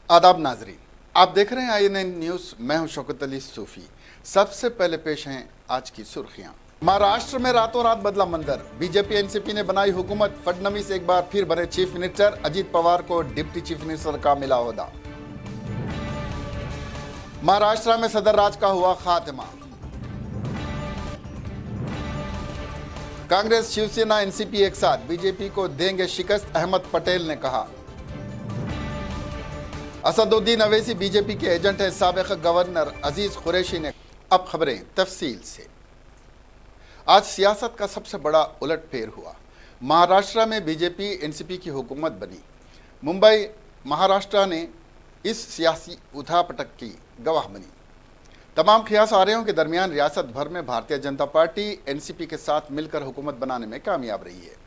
आदाब नाजरीन, आप देख रहे हैं INN न्यूज़। मैं हूं शौकत अली सूफी। सबसे पहले पेश हैं आज की सुर्खियां। महाराष्ट्र में रातों रात बदला मंजर। बीजेपी एनसीपी ने बनाई हुकूमत। फडणवीस एक बार फिर बने चीफ मिनिस्टर। अजीत पवार को डिप्टी चीफ मिनिस्टर का मिला ओहदा। महाराष्ट्र में सदर राज का हुआ खात्मा। कांग्रेस शिवसेना एनसीपी एक साथ, बीजेपी को देंगे शिकस्त, अहमद पटेल ने कहा। असदुद्दीन अवैसी बीजेपी के एजेंट है, साबिक गवर्नर अजीज कुरैशी ने। अब खबरें तफसील से। आज सियासत का सबसे बड़ा उलटफेर हुआ। महाराष्ट्र में बीजेपी एनसीपी की हुकूमत बनी। मुंबई महाराष्ट्र ने इस सियासी उठापटक की गवाह बनी। तमाम क़ियास आरेहों के दरमियान रियासत भर में भारतीय जनता पार्टी एनसीपी के साथ मिलकर हुकूमत बनाने में कामयाब रही है।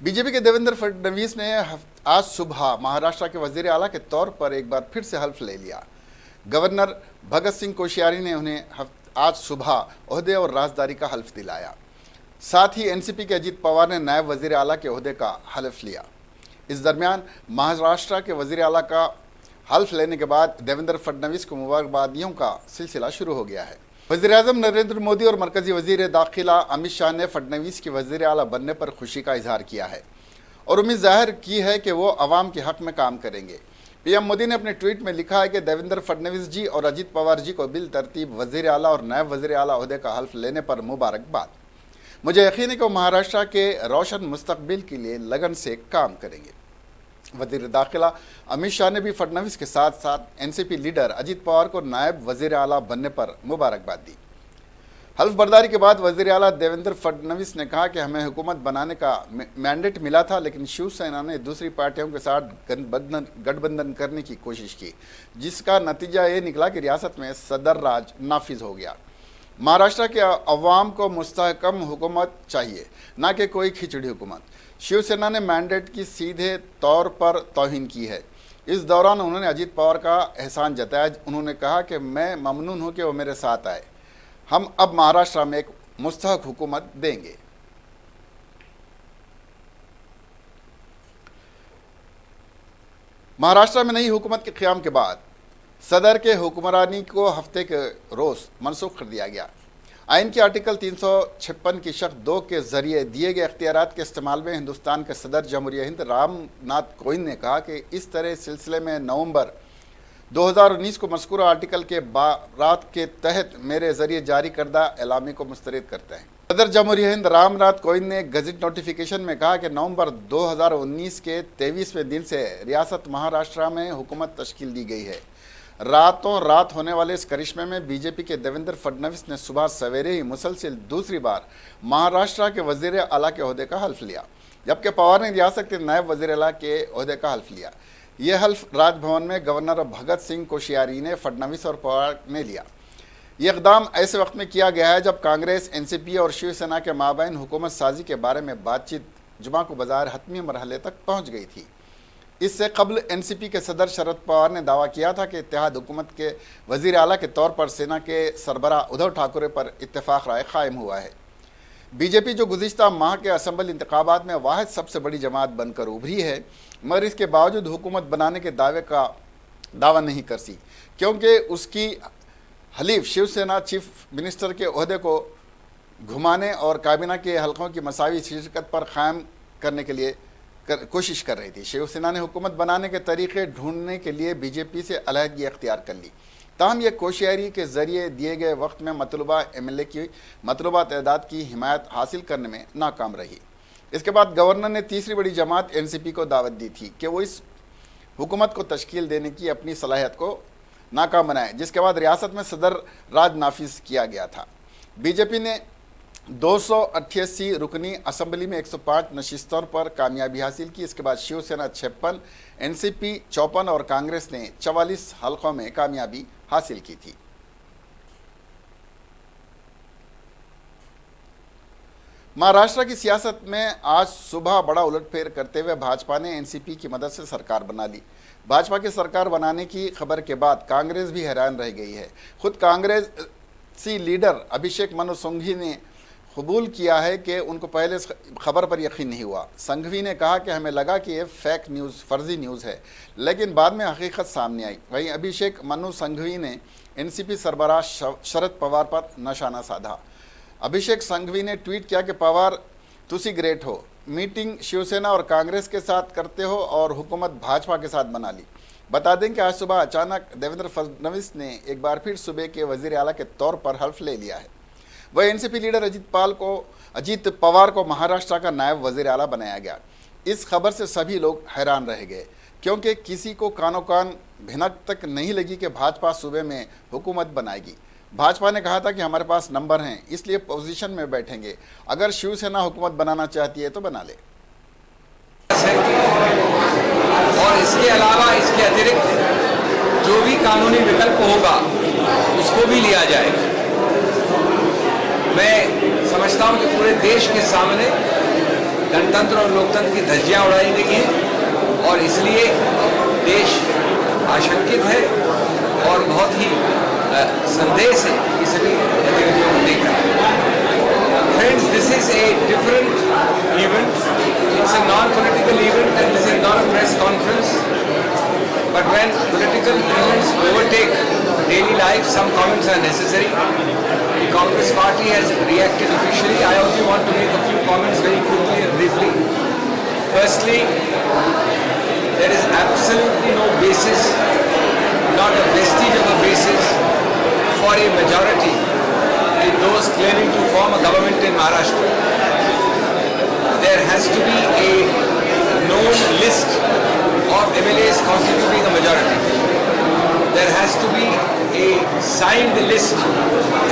बीजेपी के देवेंद्र फडणवीस ने आज सुबह महाराष्ट्र के वजीर आला के तौर पर एक बार फिर से हल्फ ले लिया। गवर्नर भगत सिंह कोश्यारी ने उन्हें आज सुबह ओहदे और राजदारी का हल्फ दिलाया। साथ ही एनसीपी के अजीत पवार ने नायब वजीर आला के ओहदे का हल्फ लिया। इस दरमियान महाराष्ट्र के वजीर आला का हल्फ लेने के बाद देवेंद्र फडणवीस को मुबारकबादियों का सिलसिला शुरू हो गया है। वज़ीर-ए-आज़म नरेंद्र मोदी और मरकजी वजीर दाखिला अमित शाह ने फडणवीस के वजीर आला बनने पर खुशी का इजहार किया है और उम्मीद जाहिर की है कि वो अवाम के हक में काम करेंगे। पीएम मोदी ने अपने ट्वीट में लिखा है कि देवेंद्र फडणवीस जी और अजीत पवार जी को बिल तरतीब वजीर आला और नायब वजीर आला ओहदे का हल्फ लेने पर मुबारकबाद। मुझे यकीन है कि वो महाराष्ट्र के रोशन मुस्तकबिल के लिए लगन से काम करेंगे। वजीर दाखिला अमित शाह ने भी फडणवीस के साथ साथ एनसीपी लीडर अजीत पवार को नायब वजीर आला बनने पर मुबारकबाद दी। हल्फ बर्दारी के बाद वजीर आला देवेंद्र फडणवीस ने कहा कि हमें हुकूमत बनाने का मैंडेट मिला था, लेकिन शिवसेना ने दूसरी पार्टियों के साथ गठबंधन करने की कोशिश की, जिसका नतीजा ये निकला कि रियासत में सदर राज नाफिज हो गया। महाराष्ट्र के अवाम को मुस्तहकम हुकूमत चाहिए, ना कि कोई खिचड़ी हुकूमत। शिवसेना ने मैंडेट की सीधे तौर पर तौहीन की है। इस दौरान उन्होंने अजीत पवार का एहसान जताया। उन्होंने कहा कि मैं ममनून हूं कि वो मेरे साथ आए। हम अब महाराष्ट्र में एक मुस्तहक हुकूमत देंगे। महाराष्ट्र में नई हुकूमत के क़याम के बाद सदर के हुक्मरानी को हफ्ते के रोज मनसूख कर दिया गया। आइन के आर्टिकल 356 की शर्त 2 के जरिए दिए गए अख्तियारात के इस्तेमाल में हिंदुस्तान के सदर जमहूरिया हिंद राम नाथ कोविंद ने कहा कि इस तरह सिलसिले में नवंबर 2019 को मज़कूरा आर्टिकल के बारात के तहत मेरे जरिए जारी करदा एलामी को मुस्तरद करते हैं। सदर जमहूरिया हिंद राम नाथ कोविंद ने गजट नोटिफिकेशन में कहा कि नवंबर 2019 के 23वें दिन से रियासत महाराष्ट्र में हुकूमत तश्कील दी गई है। रातों रात होने वाले इस करिश्मे में बीजेपी के देवेंद्र फडणवीस ने सुबह सवेरे ही मुसलसिल दूसरी बार महाराष्ट्र के वजीर आला के ओहदे का हल्फ लिया, जबकि पवार ने रियासत के नायब वजीर आला के ओहदे का हल्फ लिया। यह हल्फ राजभवन में गवर्नर भगत सिंह कोश्यारी ने फडणवीस और पवार ने लिया। यह इकदाम ऐसे वक्त में किया गया है जब कांग्रेस, एनसीपी और शिवसेना के माबैन हुकूमत साजी के बारे में बातचीत जुमा को बज़ाहिर हतमी मरहले तक पहुँच गई थी। इससे कबल एनसीपी के सदर शरद पवार ने दावा किया था कि इत्तेहाद हुकूमत के वजीर आला के तौर पर सेना के सरबराह उद्धव ठाकरे पर इत्तेफाक राय कायम हुआ है। बीजेपी जो गुज़िश्ता माह के असम्बली इंतखाबात में वाहिद सबसे बड़ी जमात बनकर उभरी है, मगर इसके बावजूद हुकूमत बनाने के दावा नहीं कर सी, क्योंकि उसकी हलीफ शिवसेना चीफ मिनिस्टर के ओहदे को घुमाने और काबीना के हल्कों की मसावी शिरकत पर कायम करने के लिए कोशिश कर रही थी। शिवसेना ने हुकूमत बनाने के तरीके ढूंढने के लिए बीजेपी से अलहदगी अख्तियार कर ली। ताहम यह कोशियारी के जरिए दिए गए वक्त में मतलूबा एमएलए की मतलूबा तादाद की हिमायत हासिल करने में नाकाम रही। इसके बाद गवर्नर ने तीसरी बड़ी जमात एनसीपी को दावत दी थी कि वो इस हुकूमत को तश्कील देने की अपनी सलाहियत को नाकाम बनाए, जिसके बाद रियासत में सदर राज नाफिज किया गया था। बीजेपी ने 288 रुकनी असम्बली में 105 नशिस्तों पर कामयाबी हासिल की। इसके बाद शिवसेना 56, एनसीपी 54 और कांग्रेस ने 44 हल्कों में कामयाबी हासिल की थी। महाराष्ट्र की सियासत में आज सुबह बड़ा उलटफेर करते हुए भाजपा ने एनसीपी की मदद से सरकार बना ली। भाजपा की सरकार बनाने की खबर के बाद कांग्रेस भी हैरान रह गई है। खुद कांग्रेसी लीडर अभिषेक मनु सिंघवी ने कबूल किया है कि उनको पहले इस खबर पर यकीन नहीं हुआ। संघवी ने कहा कि हमें लगा कि ये फेक न्यूज़, फर्जी न्यूज़ है, लेकिन बाद में हकीकत सामने आई। वहीं अभिषेक मनु संघवी ने एनसीपी सरबराह शरद पवार पर निशाना साधा। अभिषेक संघवी ने ट्वीट किया कि पवार तुसी ग्रेट हो, मीटिंग शिवसेना और कांग्रेस के साथ करते हो और हुकूमत भाजपा के साथ बना ली। बता दें कि आज सुबह अचानक देवेंद्र फडणवीस ने एक बार फिर सूबे के वजीर आला के तौर पर हल्फ ले लिया है। वह एनसीपी लीडर अजीत पवार को महाराष्ट्र का नायब वजीर आला बनाया गया। इस खबर से सभी लोग हैरान रह गए, क्योंकि किसी को कानो कान भिनक तक नहीं लगी कि भाजपा सूबे में हुकूमत बनाएगी। भाजपा ने कहा था कि हमारे पास नंबर हैं, इसलिए पोजीशन में बैठेंगे, अगर शिवसेना हुकूमत बनाना चाहती है तो बना ले। और इसके अलावा, इसके अतिरिक्त जो भी कानूनी विकल्प होगा उसको भी लिया जाएगा। मैं समझता हूं कि पूरे देश के सामने गणतंत्र और लोकतंत्र की धज्जियां उड़ाई गई हैं और इसलिए देश आशंकित है और बहुत ही संदेह है कि सभी गतिविधियों को देख रहा है। Friends, this is a different event, it's a non-political event and this is not a press conference. But when political events overtake daily life, some comments are necessary. The Congress party has reacted officially. I only want to make a few comments very quickly and briefly. Firstly, there is absolutely no basis, not a vestige of a basis for a majority in those claiming to form a government in Maharashtra. There has to be a known list of MLAs constituting a majority. There has to be a signed list,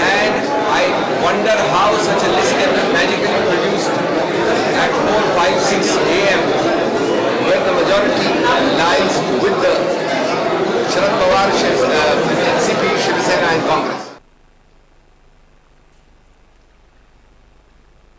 and I wonder how such a list can be magically produced at 4, 5, 6 a.m. when the majority lies with the Sharad Pawar, NCP, Shiv Sena and Congress.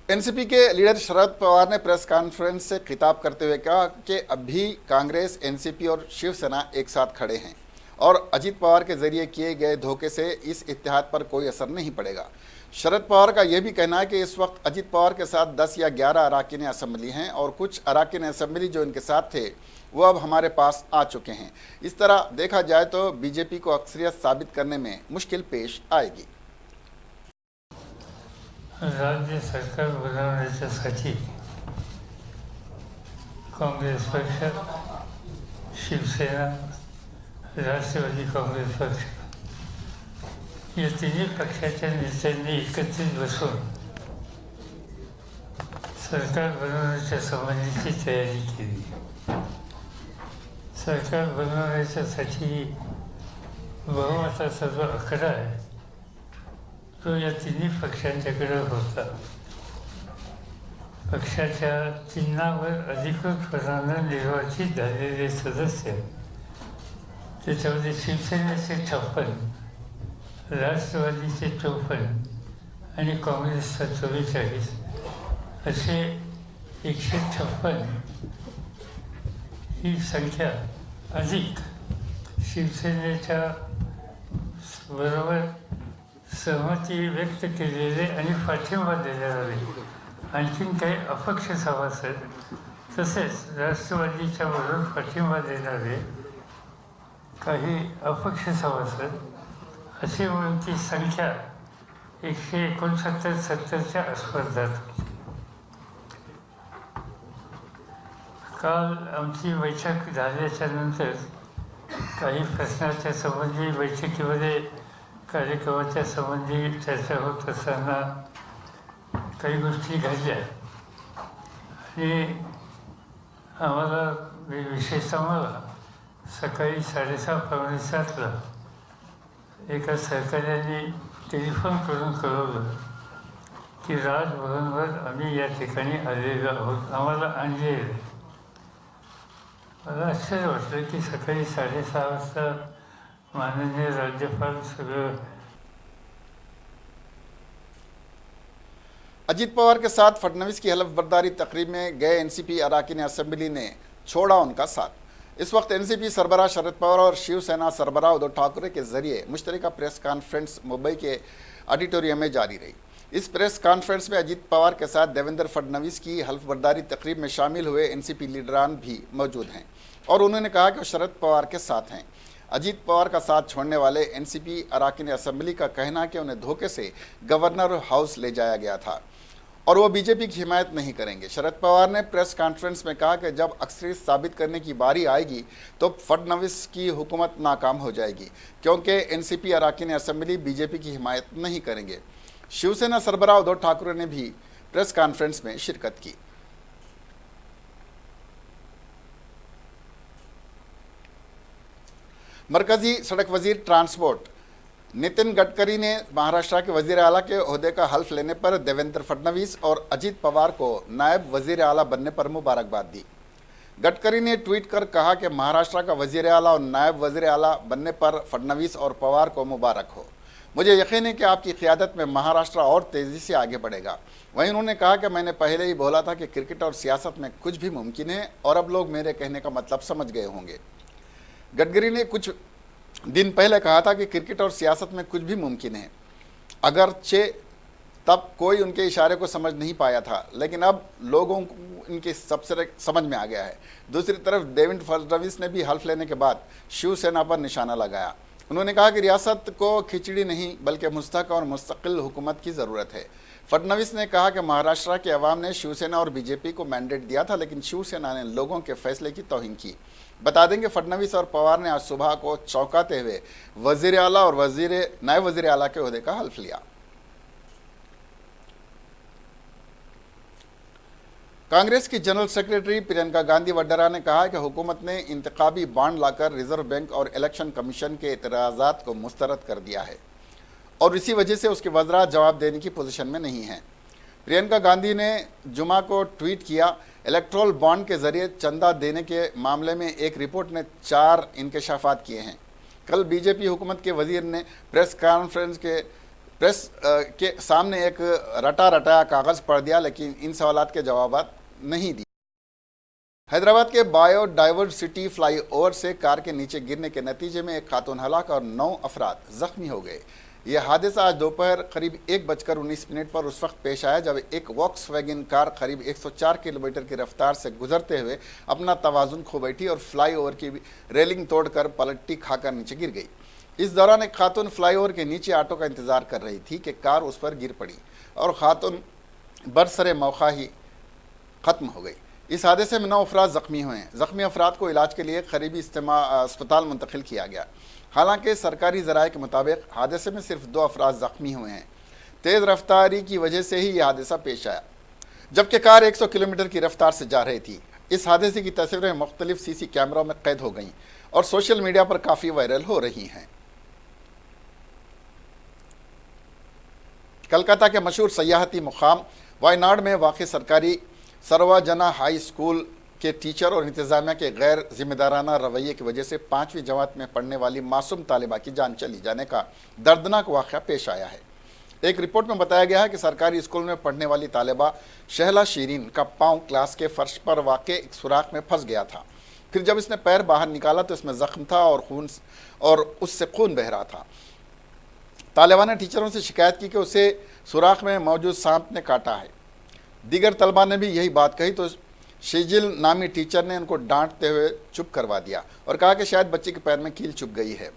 NCP के leader Sharad Pawar ने press conference से खिताब करते हुए कहा कि अभी Congress, NCP और शिवसेना एक साथ खड़े हैं और अजीत पवार के जरिए किए गए धोखे से इस इत्तेहाद पर कोई असर नहीं पड़ेगा। शरद पवार का यह भी कहना है कि इस वक्त अजीत पवार के साथ 10 या 11 अराकीन असम्बली हैं और कुछ अराकीन असम्बली जो इनके साथ थे वो अब हमारे पास आ चुके हैं। इस तरह देखा जाए तो बीजेपी को अक्सरियत साबित करने में मुश्किल पेश आएगी। राज्य सरकार बनवण्यासाठी काँग्रेस पक्ष, शिवसेना, राष्ट्रवादी काँग्रेस पक्ष या तिन्ही पक्षाच्या नेत्यांनी एकत्रित बसून सरकार बनवण्याच्या संबंधीची तयारी केली। सरकार बनवण्यासाठी बहुमताचा जो आकडा आहे तो या तिन्ही पक्षांच्याकडे होता। पक्षाच्या चिन्हावर अधिकृतपणानं निर्वाचित झालेले सदस्य, त्याच्यामध्ये शिवसेनेचे 56, राष्ट्रवादीचे 54 आणि काँग्रेसचा 44 असे 156 ही संख्या अधिक शिवसेनेच्या बरोबर सहमती व्यक्त केलेले आणि पाठिंबा देणारे आणखीन काही अपक्ष सभासद, तसेच राष्ट्रवादीच्या बरोबर पाठिंबा देणारे काही अपक्ष सभासद अशी मिळून ती संख्या 169-70च्या आसपास जात होती। काल आमची बैठक झाल्याच्या नंतर काही प्रश्नाच्या संबंधी बैठकीमध्ये कार्यक्रमाच्या संबंधी चर्चा होत असताना काही गोष्टी घडल्या आणि आम्हाला विशेषतः मला सकाळी 6:30-7:15 एका सहकार्याने टेलिफोन करून कळवलं की राजभवनवर आम्ही या ठिकाणी आलेलो आहोत, आम्हाला आणले। मला आश्चर्य वाटलं की सकाळी 6:30 वाजता माननीय राज्यपाल सगळं। अजीत पवार के साथ फडणवीस की हलफ बर्दारी तकरीब में गए एनसीपी अराकीन असम्बली ने छोड़ा उनका साथ। इस वक्त एनसीपी सरबराह शरद पवार और शिवसेना सरबराह उद्धव ठाकरे के जरिए मुश्तरका प्रेस कॉन्फ्रेंस मुंबई के ऑडिटोरियम में जारी रही। इस प्रेस कॉन्फ्रेंस में अजीत पवार के साथ देवेंद्र फडणवीस की हल्फबर्दारी तकरीब में शामिल हुए एनसीपी लीडरान भी मौजूद हैं और उन्होंने कहा कि वो शरद पवार के साथ हैं। अजीत पवार का साथ छोड़ने वाले एनसीपी अराकीन असेंबली का कहना है कि उन्हें धोखे से गवर्नर हाउस ले जाया गया था और वो बीजेपी की हिमायत नहीं करेंगे। शरद पवार ने प्रेस कॉन्फ्रेंस में कहा कि जब अक्सरियत साबित करने की बारी आएगी तो फडणवीस की हुकूमत नाकाम हो जाएगी, क्योंकि एनसीपी अराकीन असेंबली बीजेपी की हिमायत नहीं करेंगे। शिवसेना सरबराह उद्धव ठाकरे ने भी प्रेस कॉन्फ्रेंस में शिरकत की। मरकजी सड़क वजीर ट्रांसपोर्ट नितिन गडकरी ने महाराष्ट्र के वजीर आला के ओहदे का हल्फ लेने पर देवेंद्र फडणवीस और अजीत पवार को नायब वजीर आला बनने पर मुबारकबाद दी। गडकरी ने ट्वीट कर कहा कि महाराष्ट्र का वजीर आला और नायब वजीर आला बनने पर फडणवीस और पवार को मुबारक हो। मुझे यकीन है कि आपकी क़ियादत में महाराष्ट्र और तेज़ी से आगे बढ़ेगा। वहीं उन्होंने कहा कि मैंने पहले ही बोला था कि क्रिकेट और सियासत में कुछ भी मुमकिन है और अब लोग मेरे कहने का मतलब समझ गए होंगे। गडकरी ने कुछ दिन पहले कहा था कि क्रिकेट और सियासत में कुछ भी मुमकिन है, अगरचे तब कोई उनके इशारे को समझ नहीं पाया था, लेकिन अब लोगों को इनके सबसे समझ में आ गया है। दूसरी तरफ देवेंद्र फडणवीस ने भी हल्फ लेने के बाद शिवसेना पर निशाना लगाया। उन्होंने कहा कि रियासत को खिचड़ी नहीं बल्कि मुस्तक़िल और मुस्तकिल हुकूमत की ज़रूरत है। फडणवीस ने कहा कि महाराष्ट्र के अवाम ने शिवसेना और बीजेपी को मैंडेट दिया था, लेकिन शिवसेना ने लोगों के फैसले की तौहीन की। बता दें कि फडणवीस और पवार ने आज सुबह को चौंकाते हुए वजीर आला और नायब वजीर आला के ओहदे का हल्फ लिया। कांग्रेस की जनरल सेक्रेटरी प्रियंका गांधी वड्रा ने कहा कि हुकूमत ने इंतखाबी बॉन्ड लाकर रिजर्व बैंक और इलेक्शन कमीशन के एतराज़ात को मुस्तरद कर दिया है और इसी वजह से उसके वज़रा जवाब देने की पोजीशन में नहीं हैं। प्रियंका गांधी ने जुमा को ट्वीट किया, इलेक्ट्रोल बॉन्ड के जरिए चंदा देने के मामले में एक रिपोर्ट ने 4 इंकशाफात किए हैं। कल बीजेपी हुकूमत के वजीर ने प्रेस कॉन्फ्रेंस के सामने एक रटाया कागज़ पढ़ दिया, लेकिन इन सवालात के जवाब नहीं दिए। हैदराबाद के बायोडाइवर्सिटी फ्लाईओवर से कार के नीचे गिरने के नतीजे में एक खातून हलाक और 9 अफराद जख्मी हो गए। यह हादसा आज दोपहर करीब 1:19 पर उस वक्त पेश आया जब एक वॉक्सवैगन कार करीब 104 किलोमीटर की रफ्तार से गुजरते हुए अपना तवाज़ुन खो बैठी और फ्लाईओवर की रेलिंग तोड़कर पलटी खाकर नीचे गिर गई। इस दौरान एक खातून फ्लाईओवर के नीचे ऑटो का इंतजार कर रही थी कि कार उस पर गिर पड़ी और खातून बरसरे मौका ही ख़त्म हो गई। इस हादसे में 9 अफराद ज़ख्मी हुए हैं। ज़ख्मी अफराद को इलाज के लिए करीबी अस्पताल मुंतकिल किया गया। हालांकि सरकारी ज़राए के मुताबिक हादसे में सिर्फ 2 अफराद ज़ख्मी हुए हैं। तेज़ रफ्तारी की वजह से ही यह हादसा पेश आया, जबकि कार 100 किलोमीटर की रफ्तार से जा रही थी। इस हादसे की तस्वीरें मुख्तलिफ सीसी कैमरों में कैद हो गईं और सोशल मीडिया पर काफ़ी वायरल हो रही हैं। कलकत्ता के मशहूर सयाहती मुकाम वायनाड में वाक़ सरकारी सर्वजना हाई स्कूल के टीचर और इंतज़ामिया के गैर जिम्मेदाराना रवैये की वजह से 5वीं जमात में पढ़ने वाली मासूम तालिबा की जान चली जाने का दर्दनाक वाक़या पेश आया है। एक रिपोर्ट में बताया गया है कि सरकारी स्कूल में पढ़ने वाली तालिबा शहला शीरीन का पाँव क्लास के फर्श पर वाक़े एक सुराख में फंस गया था। फिर जब इसने पैर बाहर निकाला तो इसमें ज़ख्म था और उससे खून बह रहा था। तालिबा ने टीचरों से शिकायत की कि उसे सुराख में मौजूद सांप ने काटा है। दीगर तलबा ने भी यही बात कही तो शेजिल नामी टीचर ने उनको डांटते हुए चुप करवा दिया और कहा कि शायद बच्चे के पैर में कील चुभ गई है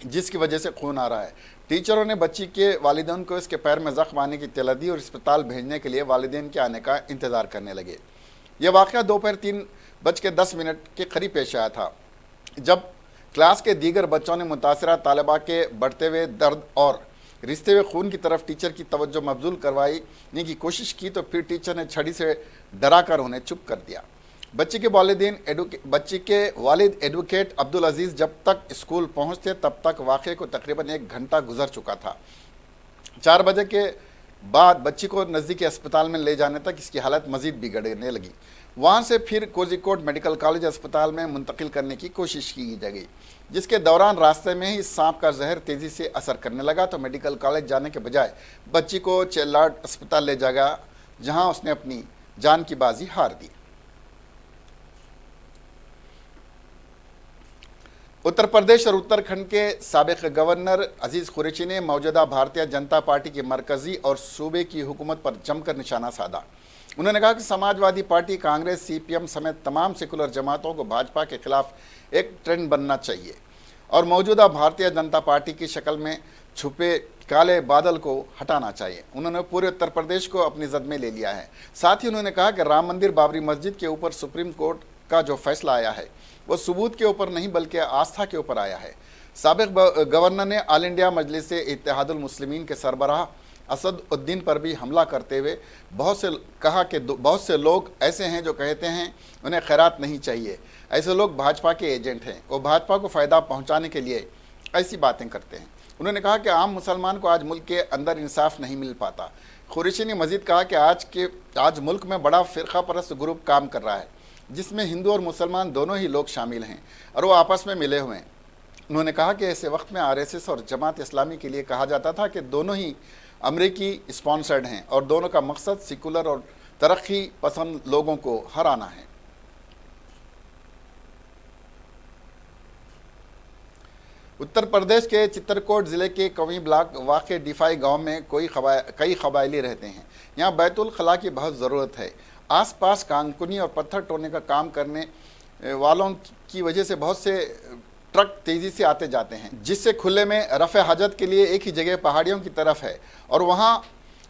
जिसकी वजह से खून आ रहा है। टीचरों ने बच्ची के वालिदैन को इसके पैर में ज़ख्म आने की इत्तला दी और अस्पताल भेजने के लिए वालिदैन के आने का इंतज़ार करने लगे। यह वाक़या दोपहर 3:10 के करीब पेश आया था, जब क्लास के दीगर बच्चों ने मुतासरा तालिबा के बढ़ते हुए दर्द और रिश्ते हुए खून की तरफ टीचर की तवज्जो मबजूल करवाने की कोशिश की तो फिर टीचर ने छड़ी से डराकर उन्हें चुप कर दिया। बच्ची के वालिद एडवोकेट अब्दुल अजीज़ जब तक स्कूल पहुंचते तब तक वाक़े को तकरीबन 1 घंटा गुजर चुका था। 4 बजे के बाद बच्ची को नज़दीकी अस्पताल में ले जाने तक इसकी हालत मज़ीद बिगड़ने लगी। वहाँ से फिर कोझिकोड मेडिकल कॉलेज अस्पताल में मुंतकिल करने की कोशिश की गई, जिसके दौरान रास्ते में ही सांप का जहर तेज़ी से असर करने लगा तो मेडिकल कॉलेज जाने के बजाय बच्ची को चेल्लाड अस्पताल ले जाया गया, जहाँ उसने अपनी जान की बाजी हार दी। उत्तर प्रदेश और उत्तराखंड के साबिक गवर्नर अजीज कुरैशी ने मौजूदा भारतीय जनता पार्टी की मरकजी और सूबे की हुकूमत पर जमकर निशाना साधा। उन्होंने कहा कि समाजवादी पार्टी, कांग्रेस, सीपीएम समेत तमाम सेकुलर जमातों को भाजपा के खिलाफ एक ट्रेंड बनना चाहिए और मौजूदा भारतीय जनता पार्टी की शक्ल में छुपे काले बादल को हटाना चाहिए। उन्होंने पूरे उत्तर प्रदेश को अपनी जद में ले लिया है। साथ ही उन्होंने कहा कि राम मंदिर, बाबरी मस्जिद के ऊपर सुप्रीम कोर्ट का जो फैसला आया है वो सबूत के ऊपर नहीं बल्कि आस्था के ऊपर आया है। साबिक गवर्नर ने ऑल इंडिया मजलिस इत्तेहादुल मुस्लिमीन के सरबराह असद उद्दीन पर भी हमला करते हुए कहा कि बहुत से लोग ऐसे हैं जो कहते हैं उन्हें खैरात नहीं चाहिए। ऐसे लोग भाजपा के एजेंट हैं, वो भाजपा को फ़ायदा पहुंचाने के लिए ऐसी बातें करते हैं। उन्होंने कहा कि आम मुसलमान को आज मुल्क के अंदर इंसाफ नहीं मिल पाता। कुरैशी ने मजीद कहा कि आज मुल्क में बड़ा फ़िरका परस्त ग्रुप काम कर रहा है जिसमें हिंदू और मुसलमान दोनों ही लोग शामिल हैं और वो आपस में मिले हुए हैं। उन्होंने कहा कि ऐसे वक्त में आरएसएस और जमात इस्लामी के लिए कहा जाता था कि दोनों ही अमरीकी स्पॉन्सर्ड हैं और दोनों का मकसद सेकुलर और तरक्की पसंद लोगों को हराना है। उत्तर प्रदेश के चित्रकूट ज़िले के कवी ब्लॉक वाक़े डिफाई गांव में कई कबायली रहते हैं। यहाँ बैतुल खला की बहुत ज़रूरत है। आसपास कांकुनी और पत्थर तोड़ने का काम करने वालों की वजह से बहुत से ट्रक तेज़ी से आते जाते हैं, जिससे खुले में रफ़े हाजत के लिए एक ही जगह पहाड़ियों की तरफ है और वहाँ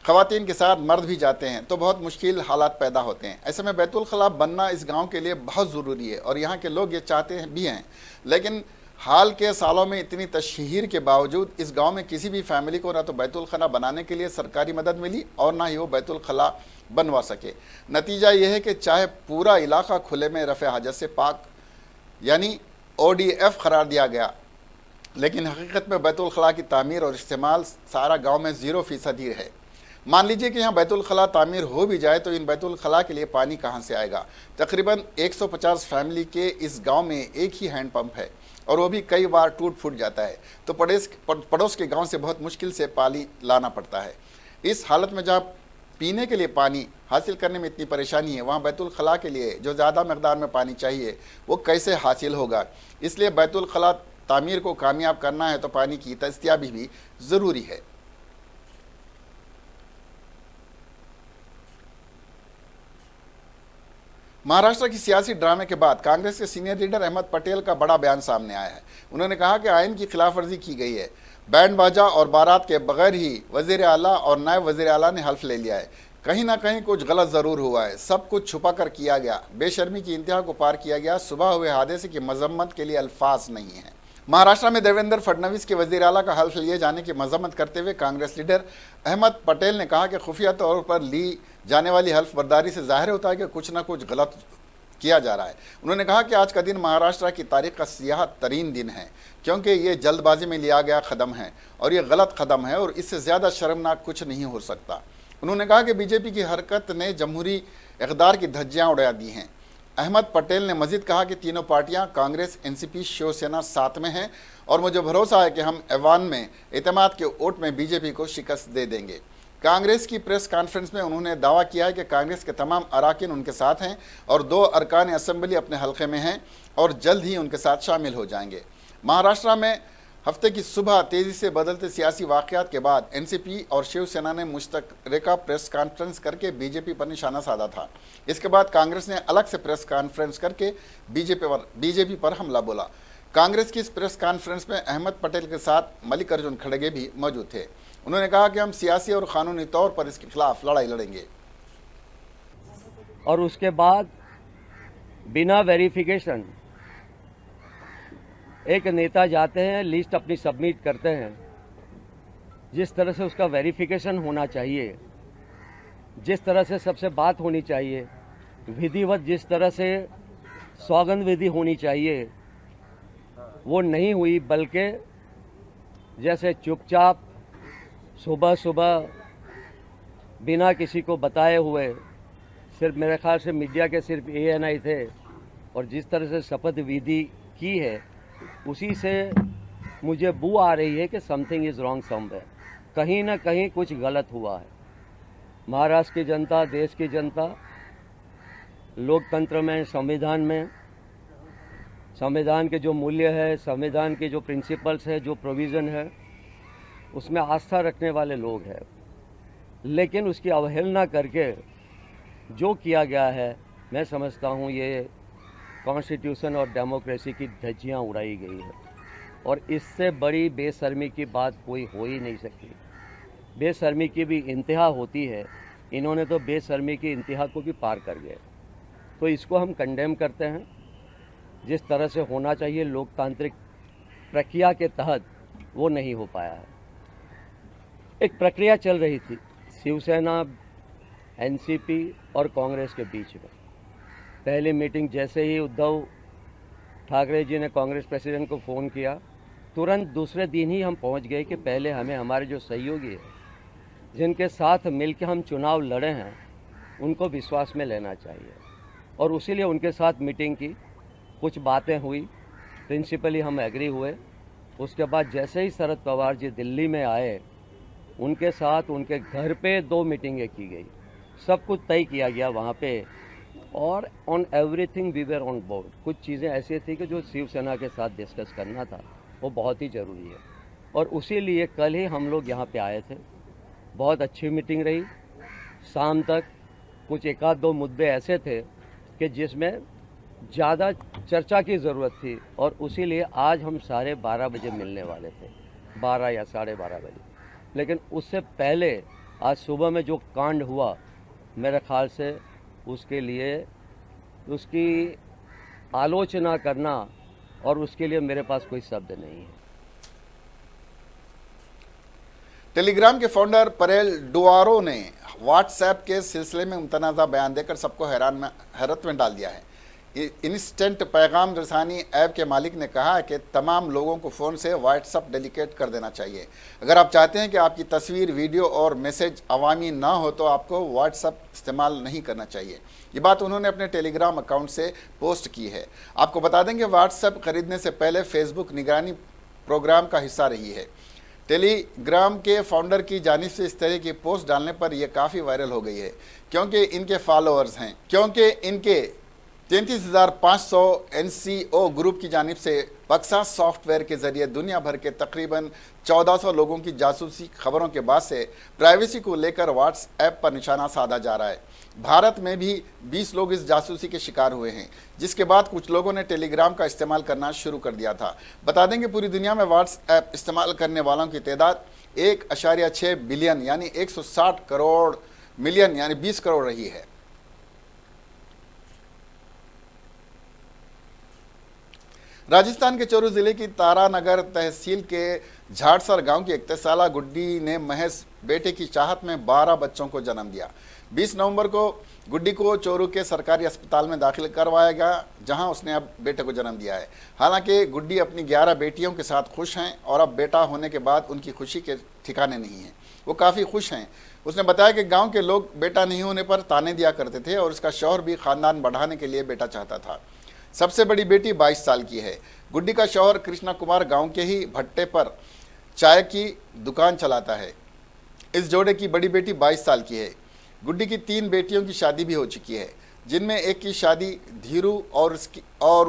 ख़वातीन के साथ मर्द भी जाते हैं तो बहुत मुश्किल हालात पैदा होते हैं। ऐसे में बैतुल खला बनना इस गांव के लिए बहुत ज़रूरी है और यहाँ के लोग ये चाहते हैं भी हैं, लेकिन हाल के सालों में इतनी तशहीर के बावजूद इस गांव में किसी भी फैमिली को ना तो बैतुल खला बनाने के लिए सरकारी मदद मिली और ना ही वो बैतुल खला बनवा सके। नतीजा ये है कि चाहे पूरा इलाका खुले में रफ़े हाजत से पाक यानी ODF करार दिया गया, लेकिन हकीकत में बैतुल खला की तामीर और इस्तेमाल सारा गांव में 0% ही है। मान लीजिए कि यहाँ बैतुल खला तामीर हो भी जाए तो इन बैतुल खला के लिए पानी कहाँ से आएगा। तकरीबन 150 फैमिली के इस गांव में एक ही हैंड पंप है और वो भी कई बार टूट फूट जाता है तो पड़ोस के गांव से बहुत मुश्किल से पानी लाना पड़ता है। इस हालत में जहाँ पीने के लिए पानी हासिल करने में इतनी परेशानी है, वहाँ बैतुल खला के लिए जो ज़्यादा मकदार में पानी चाहिए वो कैसे हासिल होगा। इसलिए बैतुल खला तामीर को कामयाब करना है तो पानी की दस्तयाबी भी ज़रूरी है। महाराष्ट्र की सियासी ड्रामे के बाद कांग्रेस के सीनियर लीडर अहमद पटेल का बड़ा बयान सामने आया है। उन्होंने कहा कि आइन की खिलाफ वर्जी की गई है। बैंड बाजा और बारात के बगैर ही वज़ीर आला और नायब वज़ीर आला ने हल्फ ले लिया है। कहीं ना कहीं कुछ गलत ज़रूर हुआ है। सब कुछ छुपा कर किया गया, बेशर्मी की इंतहा को पार किया गया। सुबह हुए हादसे की मजम्मत के लिए अल्फाज नहीं है। महाराष्ट्र में देवेंद्र फडणवीस के वज़ीर आला का हल्फ लिए जाने की मजम्मत करते हुए कांग्रेस लीडर अहमद पटेल ने कहा कि खुफिया तौर पर ली जाने वाली हल्फ बर्दारी से जाहिर होता है कि कुछ ना कुछ गलत किया जा रहा है। उन्होंने कहा कि आज का दिन महाराष्ट्र की तारीख का सियाह तरीन दिन है क्योंकि ये जल्दबाजी में लिया गया कदम है और ये गलत कदम है और इससे ज़्यादा शर्मनाक कुछ नहीं हो सकता। उन्होंने कहा कि बीजेपी की हरकत ने जमहूरी इक़्तिदार की धज्जियाँ उड़ा दी हैं। अहमद पटेल ने मजीद कहा कि तीनों पार्टियां कांग्रेस, एनसीपी, शिवसेना साथ में हैं और मुझे भरोसा है कि हम ऐवान में एतमाद के वोट में बीजेपी को शिकस्त दे देंगे। कांग्रेस की प्रेस कॉन्फ्रेंस में उन्होंने दावा किया है कि कांग्रेस के तमाम अरकान उनके साथ हैं और 2 अरकान असेंबली अपने हल्के में हैं और जल्द ही उनके साथ शामिल हो जाएंगे। महाराष्ट्र में हफ्ते की सुबह तेज़ी से बदलते सियासी वाक़यात के बाद एनसीपी और शिवसेना ने मुश्तरका प्रेस कॉन्फ्रेंस करके बीजेपी पर निशाना साधा था। इसके बाद कांग्रेस ने अलग से प्रेस कॉन्फ्रेंस करके बीजेपी पर हमला बोला। कांग्रेस की इस प्रेस कॉन्फ्रेंस में अहमद पटेल के साथ मल्लिकार्जुन खड़गे भी मौजूद थे। उन्होंने कहा कि हम सियासी और कानूनी तौर पर इसके खिलाफ लड़ाई लड़ेंगे। और उसके बाद बिना वेरिफिकेशन एक नेता जाते हैं, लिस्ट अपनी सबमिट करते हैं, जिस तरह से उसका वेरिफिकेशन होना चाहिए, जिस तरह से सबसे बात होनी चाहिए, विधिवत जिस तरह से सौगंध विधि होनी चाहिए, वो नहीं हुई, बल्कि जैसे चुपचाप सुबह सुबह बिना किसी को बताए हुए, सिर्फ मेरे ख्याल से मीडिया के सिर्फ ANI थे और जिस तरह से शपथ विधि की है उसी से मुझे बू आ रही है कि समथिंग इज़ रॉन्ग समवेयर। कहीं ना कहीं कुछ गलत हुआ है। महाराष्ट्र की जनता, देश की जनता लोकतंत्र में, संविधान में संविधान के जो मूल्य है, संविधान के जो प्रिंसिपल्स है, जो प्रोविज़न है, उसमें आस्था रखने वाले लोग हैं। लेकिन उसकी अवहेलना करके जो किया गया है, मैं समझता हूँ ये कॉन्स्टिट्यूशन और डेमोक्रेसी की धज्जियाँ उड़ाई गई है और इससे बड़ी बेशर्मी की बात कोई हो ही नहीं सकती। बेशर्मी की भी इंतहा होती है, इन्होंने तो बेशर्मी की इंतहा को भी पार कर गए। तो इसको हम कंडेम करते हैं। जिस तरह से होना चाहिए लोकतांत्रिक प्रक्रिया के तहत वो नहीं हो पाया है। एक प्रक्रिया चल रही थी शिवसेना, एनसीपी और कांग्रेस के बीच में। पहली मीटिंग जैसे ही उद्धव ठाकरे जी ने कांग्रेस प्रेसिडेंट को फ़ोन किया, तुरंत दूसरे दिन ही हम पहुंच गए कि पहले हमें हमारे जो सहयोगी हैं, जिनके साथ मिलकर हम चुनाव लड़े हैं, उनको विश्वास में लेना चाहिए। और उसी लिए उनके साथ मीटिंग की, कुछ बातें हुई, प्रिंसिपली हम एग्री हुए। उसके बाद जैसे ही शरद पवार जी दिल्ली में आए, उनके साथ उनके घर पे 2 मीटिंगें की गई। सब कुछ तय किया गया वहाँ पे और on everything we were on board. कुछ चीज़ें ऐसी थी कि जो शिवसेना के साथ डिस्कस करना था, वो बहुत ही ज़रूरी है। और उसी लिए कल ही हम लोग यहाँ पे आए थे। बहुत अच्छी मीटिंग रही। शाम तक कुछ 1-2 मुद्दे ऐसे थे कि जिसमें ज़्यादा चर्चा की ज़रूरत थी और उसी लिए आज हम 12:30 बजे मिलने वाले थे, 12 या 12:30 बजे। लेकिन उससे पहले आज सुबह में जो कांड हुआ, मेरे ख्याल से उसके लिए उसकी आलोचना करना और उसके लिए मेरे पास कोई शब्द नहीं है। टेलीग्राम के फाउंडर परेल डुआरो ने व्हाट्सएप के सिलसिले में मुतनाज़ा बयान देकर सबको हैरत में डाल दिया है। इंस्टेंट पैगाम रसानी ऐप के मालिक ने कहा है कि तमाम लोगों को फ़ोन से व्हाट्सएप डेलीकेट कर देना चाहिए। अगर आप चाहते हैं कि आपकी तस्वीर, वीडियो और मैसेज अवामी ना हो तो आपको व्हाट्सएप इस्तेमाल नहीं करना चाहिए। ये बात उन्होंने अपने टेलीग्राम अकाउंट से पोस्ट की है। आपको बता दें कि व्हाट्सएप खरीदने से पहले फेसबुक निगरानी प्रोग्राम का हिस्सा रही है। टेलीग्राम के फाउंडर की जानिब से इस तरह की पोस्ट डालने पर यह काफ़ी वायरल हो गई है, क्योंकि इनके फॉलोअर्स हैं, क्योंकि इनके 33,500 NCO ग्रुप की जानिब से बक्सा सॉफ्टवेयर के जरिए दुनिया भर के तकरीबन 1400 लोगों की जासूसी खबरों के बाद से प्राइवेसी को लेकर व्हाट्सएप पर निशाना साधा जा रहा है। भारत में भी 20 लोग इस जासूसी के शिकार हुए हैं, जिसके बाद कुछ लोगों ने टेलीग्राम का इस्तेमाल करना शुरू कर दिया था। बता दें कि पूरी दुनिया में व्हाट्सएप इस्तेमाल करने वालों की तादाद 1.6 बिलियन यानी 160 करोड़ मिलियन यानी 20 करोड़ रही है। राजस्थान के चोरू जिले की तारानगर तहसील के झाड़सर गांव की 31 साला गुड्डी ने महज बेटे की चाहत में 12 बच्चों को जन्म दिया। 20 नवंबर को गुड्डी को चोरू के सरकारी अस्पताल में दाखिल करवाया गया, जहां उसने अब बेटे को जन्म दिया है। हालांकि गुड्डी अपनी 11 बेटियों के साथ खुश हैं और अब बेटा होने के बाद उनकी खुशी के ठिकाने नहीं हैं। वो काफ़ी खुश हैं। उसने बताया कि गाँव के लोग बेटा नहीं होने पर ताने दिया करते थे और उसका शौहर भी ख़ानदान बढ़ाने के लिए बेटा चाहता था। सबसे बड़ी बेटी 22 साल की है। गुड्डी का शौहर कृष्णा कुमार गांव के ही भट्टे पर चाय की दुकान चलाता है। इस जोड़े की बड़ी बेटी 22 साल की है। गुड्डी की 3 बेटियों की शादी भी हो चुकी है, जिनमें एक की शादी धीरू और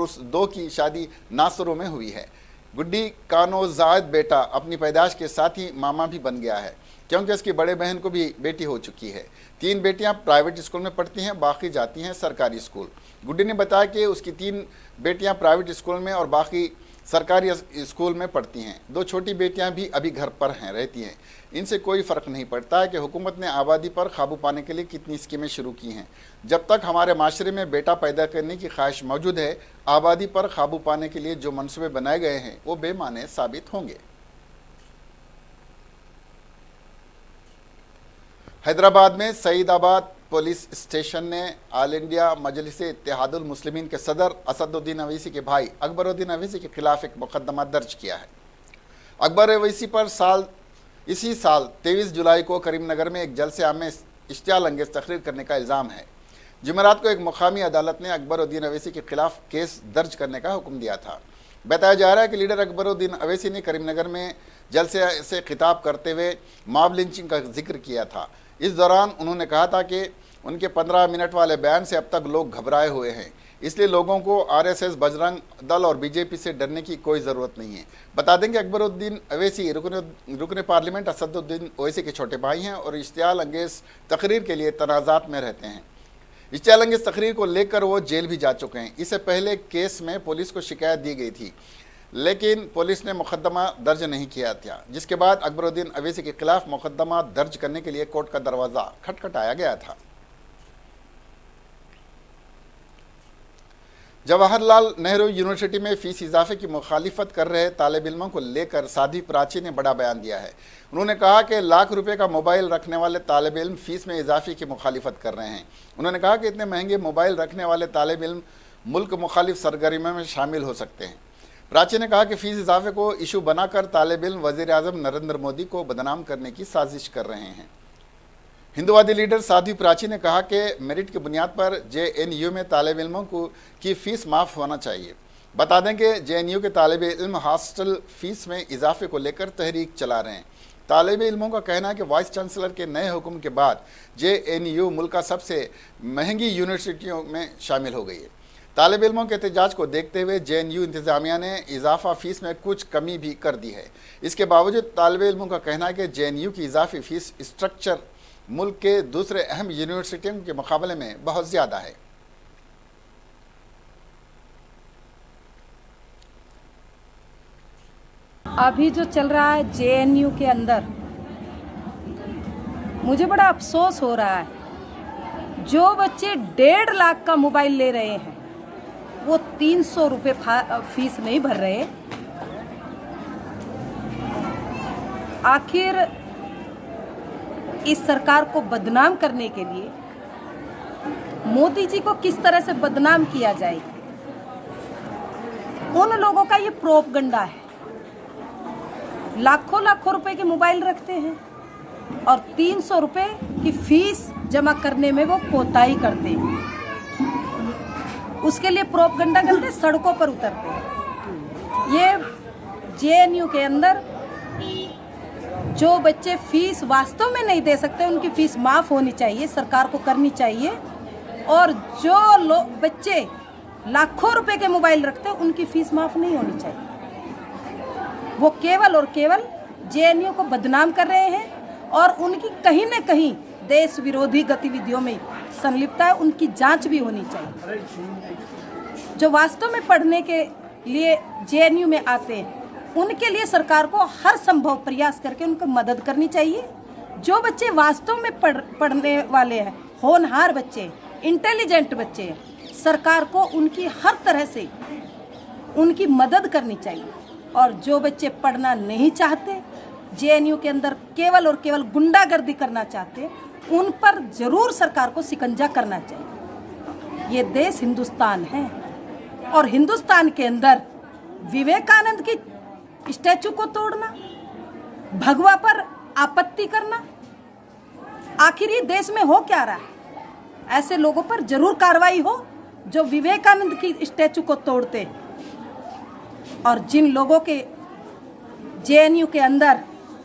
उस 2 की शादी नासरों में हुई है। गुड्डी का नौजायद बेटा अपनी पैदाइश के साथ ही मामा भी बन गया है, क्योंकि उसकी बड़े बहन को भी बेटी हो चुकी है। 3 बेटियां प्राइवेट स्कूल में पढ़ती हैं, बाकी जाती हैं सरकारी स्कूल। गुड्डी ने बताया कि उसकी 3 बेटियां प्राइवेट स्कूल में और बाकी सरकारी स्कूल में पढ़ती हैं। 2 छोटी बेटियां भी अभी घर पर रहती हैं। इनसे कोई फ़र्क नहीं पड़ता है कि हुकूमत ने आबादी पर काबू पाने के लिए कितनी स्कीमें शुरू की हैं। जब तक हमारे माशरे में बेटा पैदा करने की ख्वाहिश मौजूद है, आबादी पर काबू पाने के लिए जो मनसूबे बनाए गए हैं वो बेमाने साबित होंगे। हैदराबाद में सईदाबाद पुलिस स्टेशन ने ऑल इंडिया मजलिस इत्तेहादुल मुस्लिमीन के सदर असदुद्दीन अवैसी के भाई अकबरुद्दीन अवैसी के खिलाफ एक मुकदमा दर्ज किया है। अकबर अवैसी पर इसी साल 23 जुलाई को करीमनगर में एक जलसे आम में इश्तियाल अंगेज तकरीर करने का इल्ज़ाम है। जुमेरात को एक मुकामी अदालत ने अकबरुद्दीन अवैसी के खिलाफ केस दर्ज करने का हुक्म दिया था। बताया जा रहा है कि लीडर अकबरुद्दीन अवैसी ने करीमनगर में जलसे से खिताब करते हुए मॉब लिंचिंग का जिक्र किया था। इस दौरान उन्होंने कहा था कि उनके 15 मिनट वाले बयान से अब तक लोग घबराए हुए हैं। इसलिए लोगों को आरएसएस, बजरंग दल और बीजेपी से डरने की कोई ज़रूरत नहीं है। बता दें कि अकबरुद्दीन अवैसी रुकन पार्लियामेंट असदुद्दीन ओवैसी के छोटे भाई हैं और इश्तियाल अंगेज़ तकरीर के लिए तनाज़ात में रहते हैं। इश्तियाल अंगेज़ तकरीर को लेकर वो जेल भी जा चुके हैं। इससे पहले केस में पुलिस को शिकायत दी गई थी, लेकिन पुलिस ने मुकदमा दर्ज नहीं किया था, जिसके बाद अकबरुद्दीन अवैसी के खिलाफ मुकदमा दर्ज करने के लिए कोर्ट का दरवाज़ा खटखटाया गया था। जवाहरलाल नेहरू यूनिवर्सिटी में फीस इजाफे की मुखालिफत कर रहे तालिब इल्मों को लेकर साध्वी प्राची ने बड़ा बयान दिया है। उन्होंने कहा कि लाख रुपए का मोबाइल रखने वाले तालिब इल्म फीस में इजाफे की मुखालिफत कर रहे हैं। उन्होंने कहा कि इतने महंगे मोबाइल रखने वाले तालिब इल्म मुल्क मुखालिफ सरगर्मियों में शामिल हो सकते हैं। प्राची ने कहा कि फीस इजाफे को इशू बनाकर तालिब इल्म वज़ीर आज़म नरेंद्र मोदी को बदनाम करने की साजिश कर रहे हैं। हिंदुवादी लीडर साध्वी प्राची ने कहा कि मेरिट की बुनियाद पर JNU में तालिब इल्मों की फ़ीस माफ़ होना चाहिए। बता दें कि JNU के तालिब इल्म हॉस्टल फ़ीस में इजाफे को लेकर तहरीक चला रहे हैं। तालिब इल्मों का कहना है कि वाइस चांसलर के नए हुक्म के बाद JNU मुल्क का सबसे महंगी यूनिवर्सिटियों में शामिल हो गई है। तालिब इल्मों के एहतजाज को देखते हुए JNU इंतज़ामिया ने इजाफा फ़ीस में कुछ कमी भी कर दी है। इसके बावजूद तालिब इल्मों का कहना है कि JNU की इजाफी फ़ीस स्ट्रक्चर मुल्क के दूसरे अहम यूनिवर्सिटियों के मुकाबले में बहुत ज़्यादा है। अभी जो चल रहा है JNU के अंदर, मुझे बड़ा अफसोस हो रहा है। जो बच्चे 1.5 लाख का मोबाइल ले रहे हैं वो 300 रुपये फीस नहीं भर रहे। आखिर इस सरकार को बदनाम करने के लिए मोदी जी को किस तरह से बदनाम किया जाए, उन लोगों का ये प्रोपगंडा है। लाखों लाखों रुपए के मोबाइल रखते हैं और 300 रुपए की फीस जमा करने में वो कोताही करते हैं। उसके लिए प्रोपगंडा करते, सड़कों पर उतरते हैं। ये JNU के अंदर जो बच्चे फीस वास्तव में नहीं दे सकते उनकी फीस माफ़ होनी चाहिए, सरकार को करनी चाहिए। और जो बच्चे लाखों रुपए के मोबाइल रखते हैं उनकी फीस माफ़ नहीं होनी चाहिए। वो केवल और केवल JNU को बदनाम कर रहे हैं और उनकी कहीं न कहीं देश विरोधी गतिविधियों में संलिप्तता है, उनकी जांच भी होनी चाहिए। जो वास्तव में पढ़ने के लिए JNU में आते हैं उनके लिए सरकार को हर संभव प्रयास करके उनको मदद करनी चाहिए। जो बच्चे वास्तव में पढ़ने वाले हैं, होनहार बच्चे, इंटेलिजेंट बच्चे हैं, सरकार को उनकी हर तरह से उनकी मदद करनी चाहिए। और जो बच्चे पढ़ना नहीं चाहते, JNU के अंदर केवल और केवल गुंडागर्दी करना चाहते, उन पर जरूर सरकार को शिकंजा करना चाहिए। ये देश हिंदुस्तान है और हिंदुस्तान के अंदर विवेकानंद की स्टैचू को तोड़ना, भगवा पर आपत्ति करना, आखिर ये देश में हो क्या रहा है? ऐसे लोगों पर जरूर कार्रवाई हो जो विवेकानंद की स्टैचू को तोड़ते, और जिन लोगों के JNU के अंदर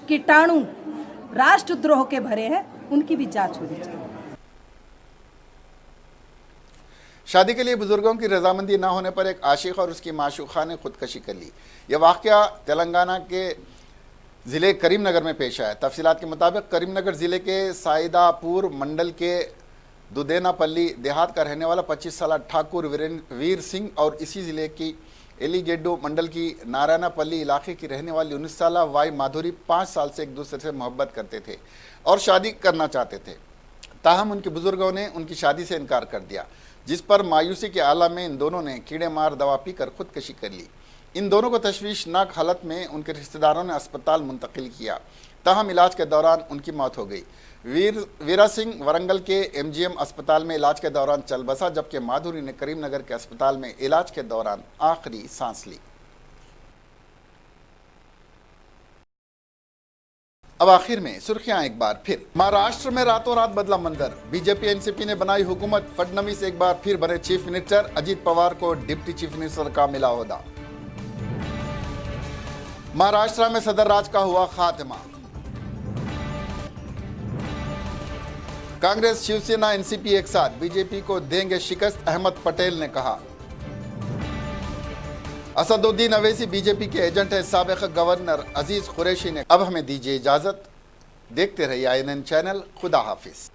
कीटाणु राष्ट्रद्रोह के भरे हैं उनकी भी जांच होनी चाहिए। शादी के लिए बुजुर्गों की रजामंदी न होने पर एक आशिक और उसकी माशूका ने खुदकशी कर ली। यह वाक़या तेलंगाना के ज़िले करीमनगर में पेश आया। तफसीलात के मुताबिक करीमनगर ज़िले के साइदापुर मंडल के दुदेनापल्ली देहात का रहने वाला 25 साल ठाकुर वीर सिंह और इसी ज़िले की एलीगेडो मंडल की नारायणापल्ली इलाके की रहने वाली 19 साल वाई माधुरी 5 साल से एक दूसरे से मोहब्बत करते थे और शादी करना चाहते थे। ताहम उनके बुजुर्गों ने उनकी शादी से इनकार कर दिया, जिस पर मायूसी के आलम में इन दोनों ने कीड़े मार दवा पीकर खुदकशी कर ली। इन दोनों को तशवीशनाक हालत में उनके रिश्तेदारों ने अस्पताल मुंतकिल किया। ताहम इलाज के दौरान उनकी मौत हो गई। वीरा सिंह वरंगल के MGM अस्पताल में इलाज के दौरान चल बसा, जबकि माधुरी ने करीमनगर के अस्पताल में इलाज के दौरान आखिरी सांस ली। अब आखिर में सुर्खियां एक बार फिर। महाराष्ट्र में रातों रात बदला मंजर। बीजेपी NCP ने बनाई हुकूमत। फडणवीस एक बार फिर बने चीफ मिनिस्टर। अजीत पवार को डिप्टी चीफ मिनिस्टर का मिला ओहदा। महाराष्ट्र में सदर राज का हुआ खात्मा। कांग्रेस, शिवसेना, एनसीपी एक साथ बीजेपी को देंगे शिकस्त, अहमद पटेल ने कहा। असदुद्दीन अवैसी बीजेपी के एजेंट है। साबिक गवर्नर अजीज कुरैशी ने। अब हमें दीजिए इजाजत। देखते रहिए INN चैनल। खुदा हाफिज।